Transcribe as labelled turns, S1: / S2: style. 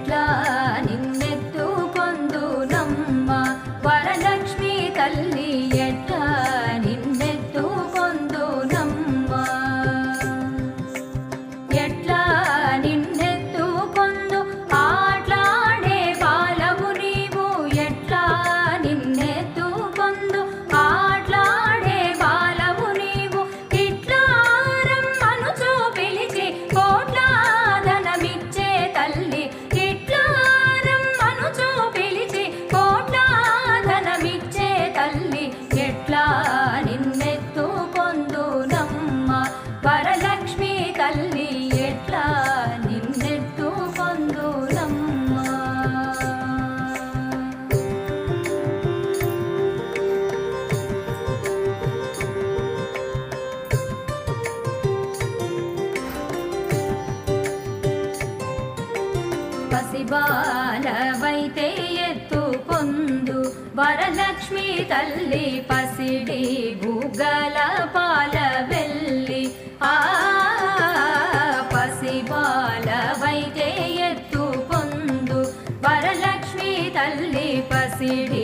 S1: ఎట్లా నిన్నెత్తు పొందునమ్మ వరలక్ష్మి తల్లి ఎట్లా నిన్నెత్తు పొందునమ్మ ఎట్లా నిన్నెత్తు పొందు ఆట్లాడే బాలవు నీవు ఎట్లా నిన్నెత్తు పొందు ఆట్లాడే బాలవు నీవు ఇట్లా రమ్మనుచు పిలిచి కోట్ల ధనమిచ్చే తల్లి ఇట్లా రమ్మనుచు పిలిచి కోట్ల ధనమిచ్చే తల్లి ఎట్లా నిన్నెత్తు పొందునమ్మ వరలక్ష్మి తల్లి ఎట్లా నిన్నెత్తు పొందునమ్మ పసిబాలవైతే ఎత్తు పొందు వరలక్ష్మి తల్లి పసిడి బుగ్గల పాల వెళ్ళి ఆ పసిబాలవైతే ఎత్తు పొందు వరలక్ష్మి తల్లి పసిడి